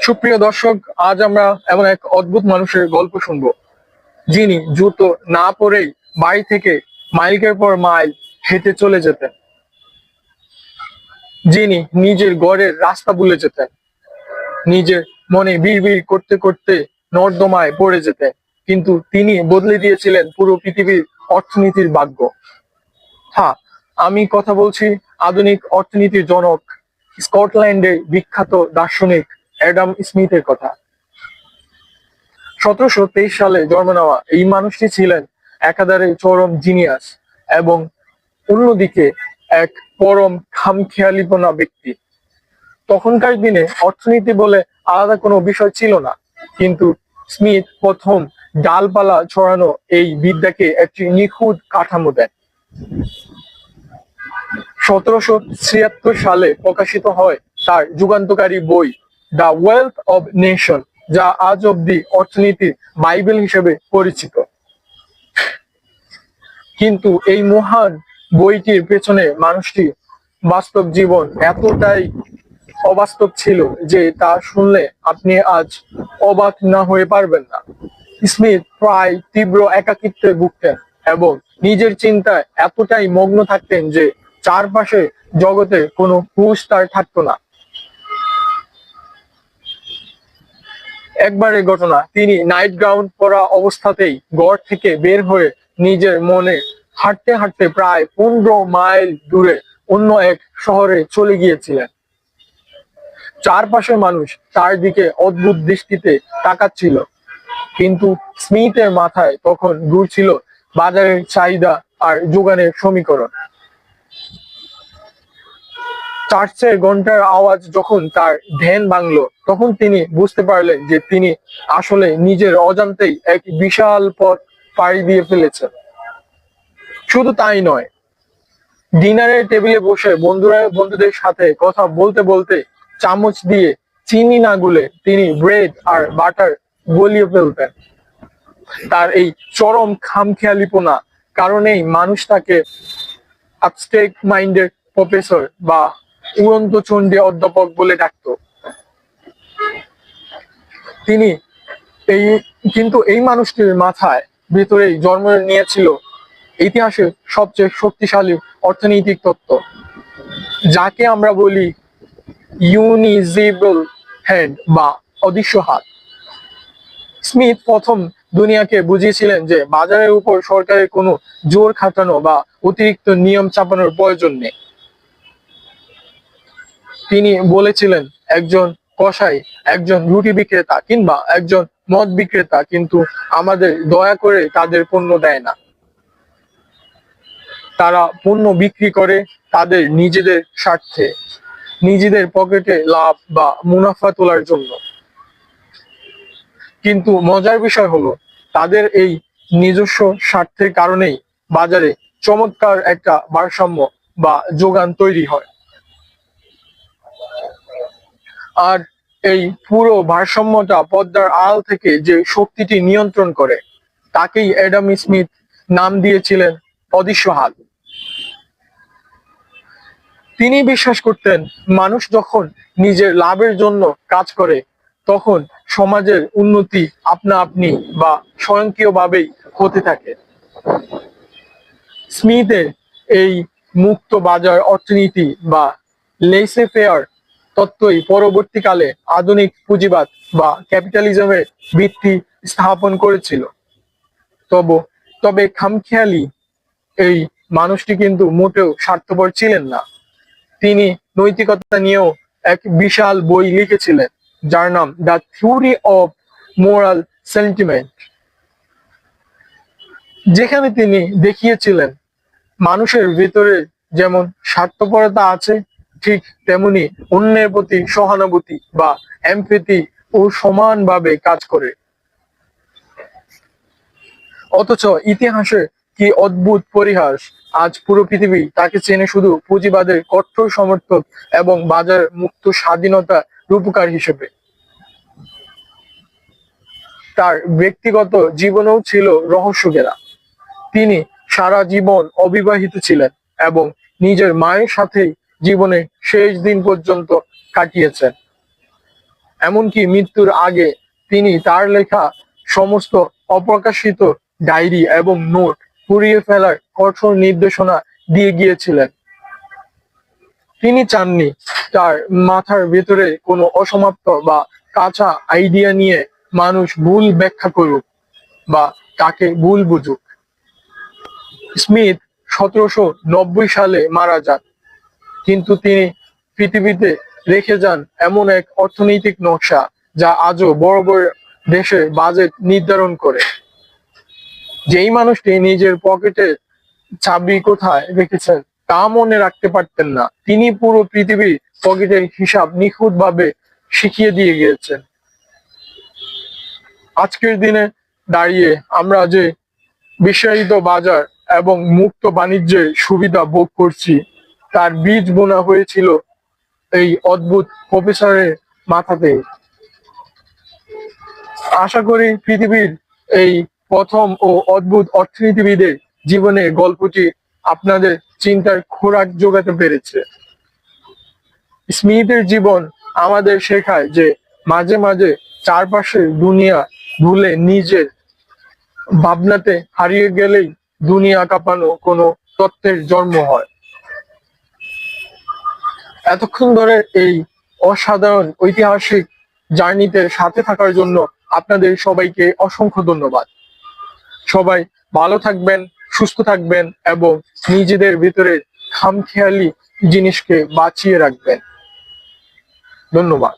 সুপ্রিয় দর্শক, আজ আমরা এমন এক অদ্ভুত মানুষের গল্প শুনবো, যিনি জুতো না পরেই বাড়ি থেকে মাইলের পর মাইল হেঁটে চলে যেতেন, যিনি নিজের ঘরের রাস্তা ভুলে যেতেন, নিজের মনে বিড়বিড় করতে করতে নর্দমায় পড়ে যেতেন, কিন্তু তিনি বদলে দিয়েছিলেন পুরো পৃথিবীর অর্থনীতির ভাগ্য। হ্যাঁ, আমি কথা বলছি আধুনিক অর্থনীতির জনক, স্কটল্যান্ডের বিখ্যাত দার্শনিক অ্যাডাম স্মিথের কথা। 1723 সালে জন্ম নেওয়া এই মানুষটি ছিলেন একাধারে চরম জিনিয়াস এবং অন্যদিকে এক পরম খামখেয়ালিপনা ব্যক্তি। তখনকার দিনে অর্থনীতি বলে আলাদা কোনো বিষয় ছিল না, কিন্তু স্মিথ প্রথম ডালপালা ছড়ানো এই বিদ্যাকে একটি নিখুঁত কাঠামো দেন। 1776 সালে প্রকাশিত হয় তার যুগান্তকারী বই দ্য ওয়েলথ অব নেশন, যা আজ অব্দি অর্থনীতির বাইবেল হিসেবে পরিচিত। কিন্তু এই মহান বইটির পেছনে মানুষটি বাস্তব জীবন এতটাই অবাস্তব ছিল যে তা শুনলে আপনি আজ অবাক না হয়ে পারবেন না। স্মিথ প্রায় তীব্র একাকিত্বে ভুগতেন এবং নিজের চিন্তায় এতটাই মগ্ন থাকতেন যে চারপাশে জগতে কোনো হুঁশ তার থাকতো না। একবারের ঘটনা, তিনি নাইট গাউন পরা অবস্থাতেই ঘর থেকে বের হয়ে নিজের মনে হাঁটতে হাঁটতে প্রায় 15 মাইল দূরে অন্য এক শহরে চলে গিয়েছিলেন। চারপাশের মানুষ তার দিকে অদ্ভুত দৃষ্টিতে তাকাচ্ছিল, কিন্তু স্মিথের মাথায় তখন ঘুরছিল বাজারের চাহিদা আর যোগানের সমীকরণ। চার্চের ঘন্টার আওয়াজ যখন তার ধ্যান ভাঙলো, তখন তিনি বুঝতে পারলেন যে তিনি আসলে নিজের অজান্তেই এক বিশাল পথ পাড়ি দিয়ে ফেলেছেন। শুধু তাই নয়, ডিনারের টেবিলে বসে বন্ধুদের সাথে কথা বলতে বলতে চামচ দিয়ে চিনি না গুলে তিনি ব্রেড আর বাটার গলিয়ে ফেলতেন। তার এই চরম খামখেয়ালিপনা কারণেই মানুষ তাকে অ্যাবস্ট্রাক্ট মাইন্ডের প্রফেসর বা উড়ন্ত চণ্ডী অধ্যাপক বলে ডাকতো। তিনি এই কিন্তু এই মানুষটির মাথায় ভিতরেই জন্ম নিয়েছিল ইতিহাসের সবচেয়ে শক্তিশালী অর্থনৈতিক তত্ত্ব, যাকে আমরা বলি ইউনিজিবল হ্যান্ড বা অদৃশ্য হাত। স্মিথ প্রথম দুনিয়াকে বুঝিয়েছিলেন যে বাজারের উপর সরকারের কোনো জোর খাটানো বা অতিরিক্ত নিয়ম চাপানোর প্রয়োজন নেই। তিনি বলেছিলেন, একজন কসাই, একজন রুটি বিক্রেতা কিংবা একজন মদ বিক্রেতা কিন্তু আমাদের দয়া করে তাদের পণ্য দেয় না। তারা পণ্য বিক্রি করে তাদের নিজেদের স্বার্থে, নিজেদের পকেটে লাভ বা মুনাফা তোলার জন্য। কিন্তু মজার বিষয় হলো, তাদের এই নিজস্ব স্বার্থের কারণেই বাজারে চমৎকার একটা ভারসাম্য বা যোগান তৈরি হয়। আর এই পুরো ভারসাম্যটা পর্দার আড়াল থেকে যে শক্তিটি নিয়ন্ত্রণ করে, তাকেই অ্যাডাম স্মিথ নাম দিয়েছিলেন অদৃশ্য হাত। তিনি বিশ্বাস করতেন, মানুষ যখন নিজের লাভের জন্য কাজ করে, তখন সমাজের উন্নতি আপনা আপনি বা স্বয়ংক্রিয়ভাবেই হতে থাকে। স্মিথের এই মুক্ত বাজার অর্থনীতি বা লেইসে ফেয়ার তত্ত্বই পরবর্তীকালে আধুনিক পুঁজিবাদ বা ক্যাপিটালিজমের ভিত্তি স্থাপন করেছিল। তবে খামখেয়ালি এই মানুষটি কিন্তু মোটেও স্বার্থপর ছিলেন না। তিনি নৈতিকতা নিয়েও এক বিশাল বই লিখেছিলেন, যার নাম the theory of moral sentiment, যেখানে তিনি দেখিয়েছিলেন মানুষের ভিতরে যেমন স্বার্থপরতা আছে, ঠিক তেমনি অন্যের প্রতি সহানুভূতি বা এমপ্যাথি ও সমানভাবে কাজ করে। অথচ ইতিহাসে কি অদ্ভুত পরিহাস, আজ পুরো পৃথিবী তাকে চেনে শুধু পুঁজিবাদের কঠোর সমর্থক এবং বাজার মুক্ত স্বাধীনতা রূপকার হিসেবে। তার ব্যক্তিগত জীবনেও ছিল রহস্য ঘেরা। তিনি সারা জীবন অবিবাহিত ছিলেন এবং নিজের মায়ের সাথেই জীবনের শেষ দিন পর্যন্ত কাটিয়েছেন। এমনকি মৃত্যুর আগে তিনি তার লেখা সমস্ত অপ্রকাশিত ডায়েরি এবং নোট পুড়িয়ে ফেলার কঠোর নির্দেশনা দিয়ে গিয়েছিলেন। তিনি চাননি তার মাথার ভেতরে কোনো অসমাপ্ত বা কাঁচা আইডিয়া নিয়ে মানুষ ভুল ব্যাখ্যা করুক বা তাকে ভুল বুঝুক। স্মিথ 1790 সালে মারা যান, কিন্তু তিনি পৃথিবীতে রেখে যান এমন এক অর্থনৈতিক নকশা যা আজও বড় বড় দেশের বাজেট নির্ধারণ করে। যেই মানুষটি নিজের পকেটে চাবি কোথায় রেখেছেন তা মনে রাখতে পারতেন না, তিনি পুরো পৃথিবীর পকেটের হিসাব নিখুঁতভাবে শিখিয়ে দিয়ে গিয়েছেন। আজকের দিনে দাঁড়িয়ে আমরা যে বিশ্বায়িত বাজার এবং মুক্ত বাণিজ্যের সুবিধা ভোগ করছি, তার বীজ বোনা হয়েছিল এই অদ্ভুত প্রফেসরের মাথাতে। আশা করি পৃথিবীর এই প্রথম ও অদ্ভুত অর্থনীতিবিদের জীবনের গল্পটি আপনাদের চিন্তার খোরাক যোগাতে পেরেছে। স্মিথের জীবন আমাদের শেখায় যে মাঝে মাঝে চারপাশের দুনিয়া ভুলে নিজের ভাবনাতে হারিয়ে গেলেই দুনিয়া কাঁপানো কোনো তত্ত্বের জন্ম হয়। এতক্ষণ ধরে এই অসাধারণ ঐতিহাসিক জার্নিতে সাথে থাকার জন্য আপনাদের সবাইকে অসংখ্য ধন্যবাদ। সবাই ভালো থাকবেন, সুস্থ থাকবেন এবং নিজেদের ভিতরে খামখেয়ালি জিনিসকে বাঁচিয়ে রাখবেন। ধন্যবাদ।